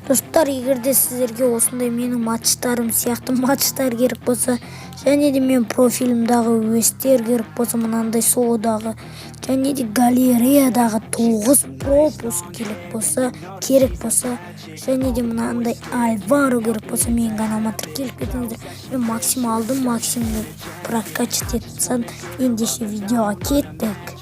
Достар, егерде сіздерге осындай менің матчтарым сияқты матчтар керек болса, және де мен профилімдағы өстер керек болса, мынандай солодағы және де галереядағы 9 пропуск керек болса, және де мынандай Альваро керек болса, менің каналыма тіркеліп кетіңіздер. Мен Максим алдым, Максимді прокачать етсем, ендеше видеоға кеттік.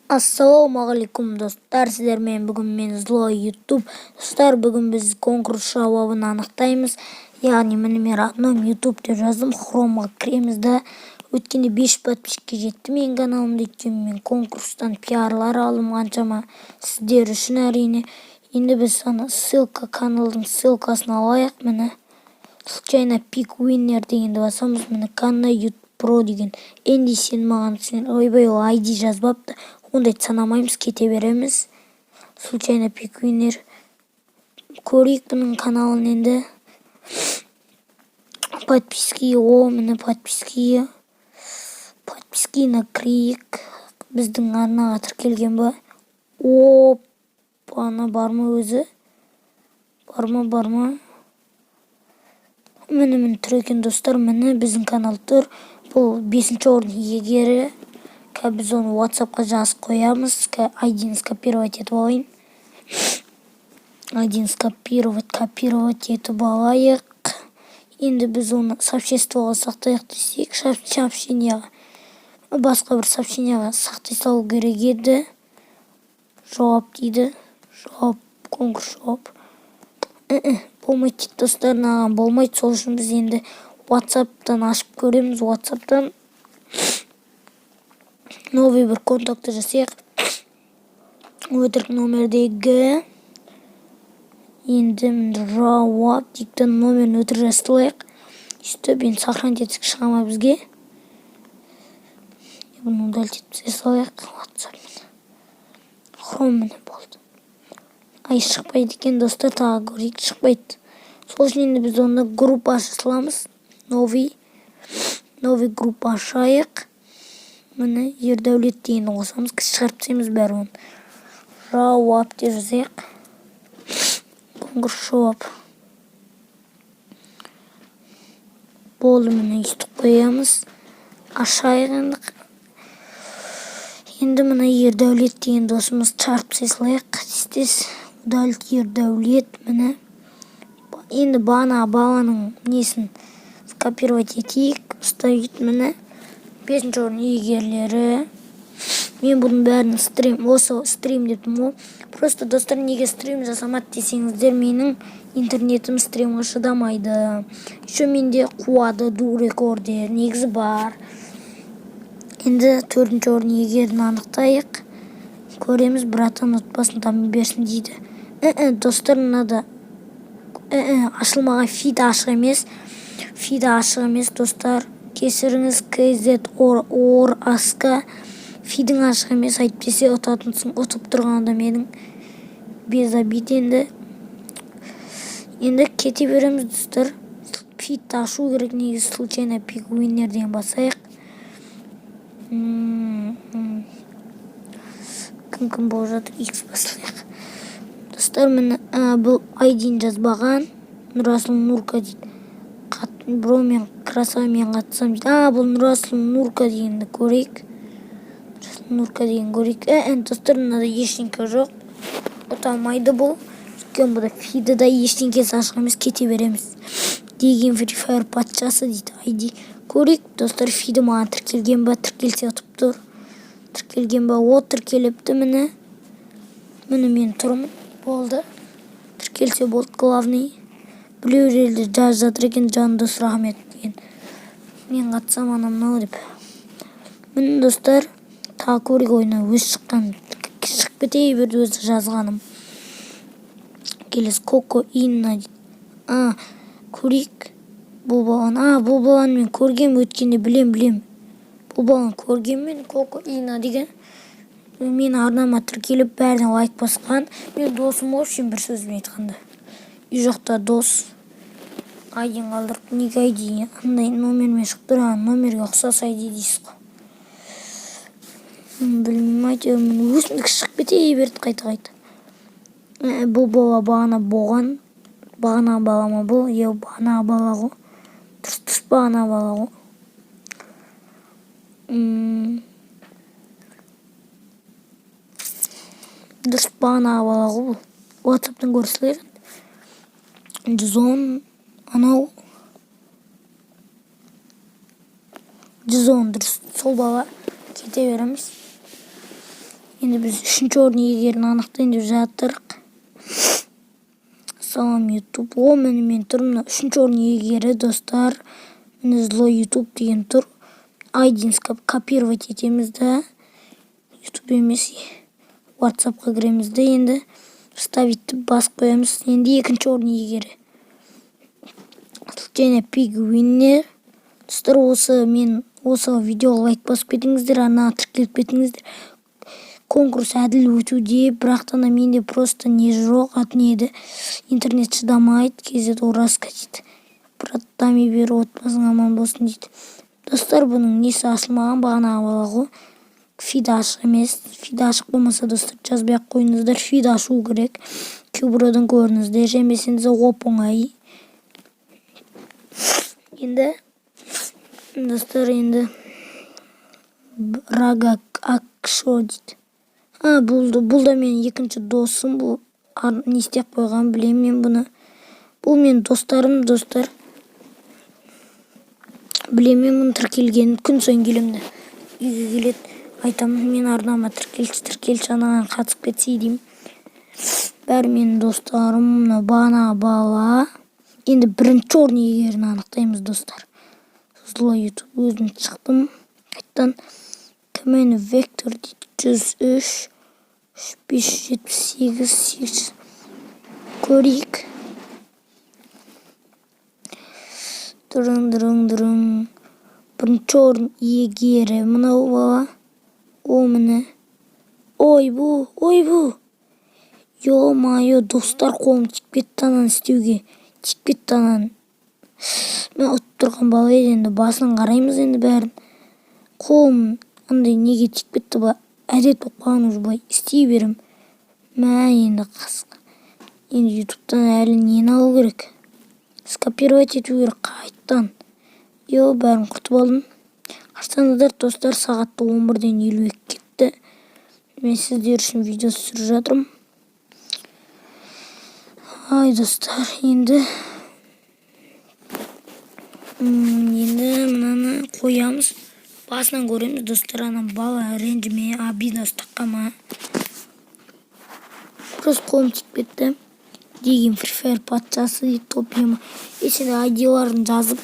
Ассалаумағалейкум достар, сіздермен бүгін мен Злой YouTube. Достар, бүгін біз конкурс жауабын анықтаймыз. Яғни міне мен родном YouTube деп жаздым, хромға кіреміз да. Өткенде 5 подписчикке жетті менің каналымда, өйткені мен конкурстан пиарлар алдым қаншама, сіздер үшін әрине. Енді біз каналдың ссылкасын алайық, міне. Случайно пик winner дегенді басамыз, міне канал YouTube Pro деген. Енді сен маған ойбай ол ID жазбапты. Ондайды санамаймыз, кете береміз. Случайно пик winner. Көрейік бұның каналын енді. Подписки, міне подписки накірейік. Біздің арнаға тіркелген ба? Ана бар ма өзі? Бар ма? Міне тұр екен достар, міне біздің канал тұр. Бұл 5-ші орын иегері. Біз оны WhatsAppқа жазып қоямыз. ID-ні скопировать етіп алайын. ID-ні копировать етіп алайық. Енді біз оны сообществоға сақтайық десек, сообщенияға, басқа бір сообщенияға сақтай салу керек еді. Жауап дейді. Конкурс жауап. Болмайды достар, наған болмайды. Сол үшін біз енді WhatsApp-тан ашып көреміз. WhatsApp-тан новый бір контакты жасайық. Өтірік номердегі енді жауап диктан номерін өтірік жастылайық. Сөйтіп енді сохранить етсек шығама бізге. Бұны удалить етіп салайық. WhatsApp-мен. Хроммен болды. Ай, шықпайды екен достар, тағы көрейік, шықпайды. Сол үшін енді біз онда группа ашыламыз. Новый группа ашайық. Міне Ердәулет дегенді қосамыз, кісі шығарып тастаймыз бәрі оны. Жауап деп жазайық. Конкурс жауап. Болды, міне өйстіп қоямыз. Ашайық енді міне Ердәулет деген досымыз чарп салайық. Удалить Ердәулет, міне. Енді баланың несін скопировать етейік, ұставит, міне. 5-ші орын иегерлері. Мен бұның бәрін осы стрим дептім ол. Просто достар, неге стрим жасамады десеңіздер, менің интернетім стримға шыдамайды. Еще менде қуады дурек ордер, негізі бар. Енді 4-ші орын иегерін анықтайық. Көреміз, братан отбасын тами берсін дейді. Достар, мынада ашылмаған фид ашық емес, достар. Кесіріңіз KZ ор аска. Фидің ашық емес, айтып десе ұтатынсың. Ұтып тұрғанда менің без обид енді. Енді кете береміз достар. Фид ашу керек, негізі случайно пик winner деген басайық. Кім болып жатыр, X басылайық. Достар, мені бұл ID-ні жазбаған. Нұрасыл Нұрка дейді. Бро, мен красавымен қатысам дейді. Бұл Нұрасыл Нұрка дегенді көрейік. Достар, мынада ештеңке жоқ. Ұталмайды бұл. Өйткені бұда фидіда ештеңкесі ашық емес, кете береміз. Деген Free Fire патшасы дейді ID. Көрейік, достар, фиді маған тіркелген ба, тіркелсе ұтып тұр. Тіркелген ба, тіркеліпті, міне. Міне мен тұрмын, болды. Тіркелсе болды, главный. Біреулерді жаз жатыр екен, Жандос рахмет деген. Мен қатсам анамнау деп. Міне достар, тағы көрейік ойына өз шыққан. Шығып кетей берді өзі жазғаным. Келесі Коко Инна дейді. Көрейік. Бұл баланы мен көргем, өткенде білем. Бұл баланы көргем мен Коко Инна деген. Мен арнама тіркеліп бәріне лайк басқан. Мен досым общем бір сөзбен айтқанда. Үй жақта дос. айдин калдырып неге айди андай номермен чыгып турган номерге оксос айди дейсиз го. Bilmem әйтеуір мен өзімдік шығып кете берді қайта. Бұл бала бағана болған. Бағана бала ма бұл? Бағана бала ғой. Дұрыс бағана бала ғой. Дұрыс бағана бала ғой бұл. WhatsApp-тан көрсілер. 110 анау. 110 дұрыс. Сол бала кете береміз. Енді біз 3-ші орын иегерін анықтайын деп жатырық. Салам YouTube. О, мен тұрмын. 3-ші орын иегері достар. Міне злой YouTube деген тұр. Айдинс копировать етеміз да. YouTube емес. WhatsApp-қа кіреміз де енді. Вставить басып қоямыз. Енді 2-ші орын иегері. Және Pig Winner. Достар, осы видеоға лайк басып кетіңіздер. Ана тіркеліп кетіңіздер. Конкурс әділ өтуде, бірақтан менде просто не жоқ, еді. Интернет шыдамайды, кезет ораска дейді. Брат, дами бері отбасың аман болсын дейді. Достар, бұның несі асылмаған бағана бала ғой. Фид ашық емес. Фид ашық болмаса, достар, жазбай ақ қойыңыздар. Фид ашу керек. Кубродан көріңіздер. Жемесеңіз оп оңай. Енді достар, енді Рага Акшо дейді. Бұл да мен екінші досым. Бұл не істеп қойған білемін мен бұны. Бұл мен достарым, достар. Білемін бұны тіркелген күн сайын келемді. Үйге келеді. Айтамын, мен арнама тіркелші анаған қатысып кетсей деймін. Бәрі менің достарым. Бағана бала. Енді 1-ші орын иегерін анықтаймыз, достар. Злой YouTube өзім шықтым. Қайттан Камен Вектор дейді. 103 578 көрейік. Дұрың. 1-ші орын иегері мынау бала. О, міне. Ой, бұ. Йо-майо, достар, қолым тиіп кетті анан істеуге. Тиіп кетті анан. Мен ұтып тұрған бала еді, енді басын қараймыз енді бәрін. Қолым андай неге тиіп кетті ба? Әдет оқыған ұжбай істей берім. Енді қасқа. Енді ютубтан әлі нені алу керек? Скопировать ету керек қайттан. Бәрін құртып алдым. Қарсаңыздар, достар, сағатты 11-ден 52 кетті. Мен сіздер үшін видео түсіріп жатырмын. Ай, достар, енді мынаны қоямыз. Басынан көреміз, достар, анам бала ренжіме, обида ұстаққама. Просто қолым тиіп кетті. Деген Free Fire патшасы дейді, топ ема. Есінде айдиларын жазып,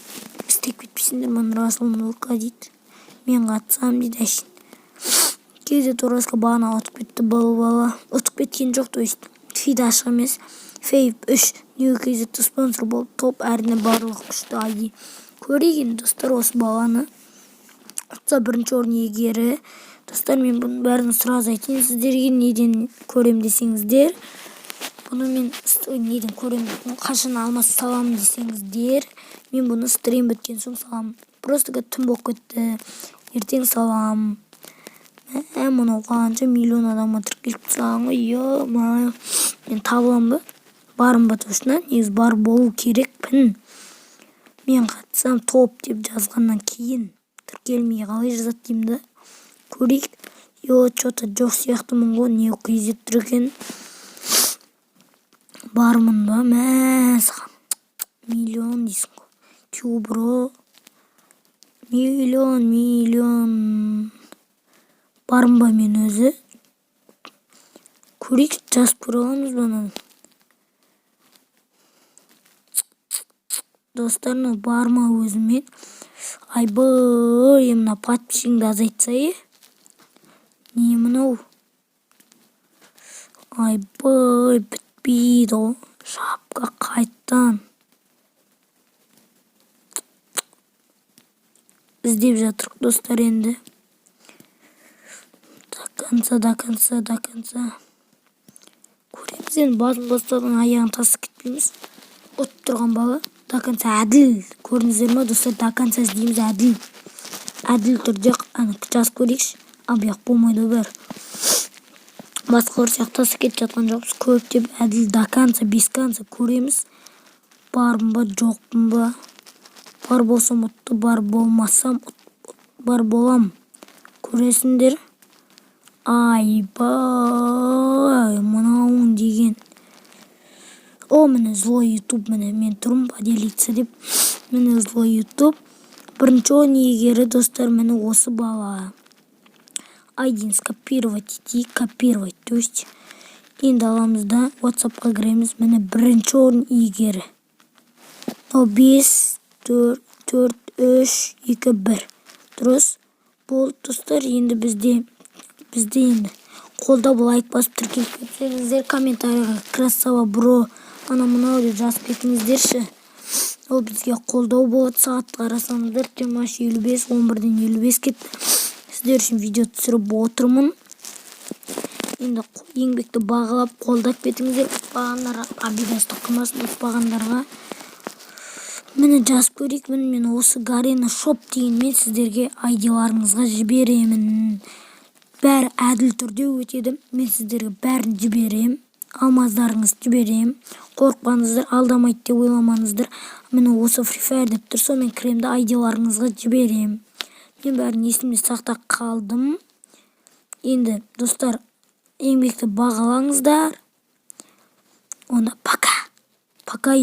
істеп кетпесіңдер, мен Расул Нурка дейді. Мен қатсам дейді әшін. Кезде Торасқа бағана ұтып кетті бала. Ұтып кеткен жоқ, то есть фид ашық емес. Фейп 3 New кезетті спонсор болып, топ әріне барлық күшті айди. Көреген, достар, осы баланы. Ұтса 1-ші орын иегері. Достар, мен бұның бәрін сразу айтайын. Сіздерге неден көрем десеңіздер. Бұны мен неден көрем, қашын алмас салам десеңіздер. Мен бұны стрим біткен соң салам. Просто түн болып кетті. Ертең салам. Мұны қанша миллион адамға тіркеліп салам ғой. Мен табылам ба? Барым ба точно? Негіз бар болу керекпін. Мен қатсам топ деп жазғаннан кейін тіркелмей қалай жазат деймді. Көрейік. Что-то жоқ сияқтымын ғой. Не кезет тұр екен. Бармын ба? Саған. Миллион дейсің ғой. Кубро. Миллион. Барым ба мен өзі? Көрейік, жазып көре аламыз ба? Достарына барма өзімен. Айбай, мына подписчигіңді азайтса не мынау? Айбай, бітпейді ғой. Шапқа қайттан. Іздеп жатырық, достар, енді. До конца. Көреміз енді, басын бастадың аяғын тасып кетпейміз. Ұтып тұрған бала. до конца әділ. Көрдіңіздер ме достар, до конца іздейміз әділ. Әділ түрде жазып көрейікші. Абияқ болмайды бәрі. Басқалар сияқтасы кетіп жатқан жоқпыз. Көптеп әділ до конца, без конца көреміз. Бармын ба, жоқпын ба. Бар болсам ұтты, бар болмасам бар болам. Көресіңдер. Айбай, мынауың деген. О, міне злой ютуб, міне мен тұрмын поделиться деп. Міне злой ютуб. Бірінші ойын иегері достар, міне осы бала. Айдин скопировать етейік, копировать. То есть енді аламыз да WhatsApp-қа кіреміз. Міне бірінші ойын иегері. 5, 4, 3, 2, 1. Дұрыс. Болды достар, енді бізде енді қолдап лайк басып тіркеліп кетсеңіздер, комментарийға красава бро ана мынау деп жазып кетіңіздерші. Ол бізге қолдау болады. Сағат қарасаңыздар 55 11-ден 55 кетті. Сіздер үшін видео түсіріп отырмын. Енді еңбекті бағалап қолдап кетіңіздер. Ұтпағандарға обидастық қылмасын, ұтпағандарға. Мені жазып көрейік. Мен осы Гарена шоп деген мен сіздерге айдиларыңызға жіберемін. Бәрі әділ түрде өтеді. Мен сіздерге бәрін жіберем. Алмаздарыңыз жіберем. Қорықпаңыздар, алдамайды деп ойламаңыздар. Мені осы Free Fire деп тұр, сонымен кіремді айдиларыңызға жіберем. Мен бәрін есімде сақтап қалдым. Енді достар, еңбекті бағалаңыздар. Онда пока. Пока.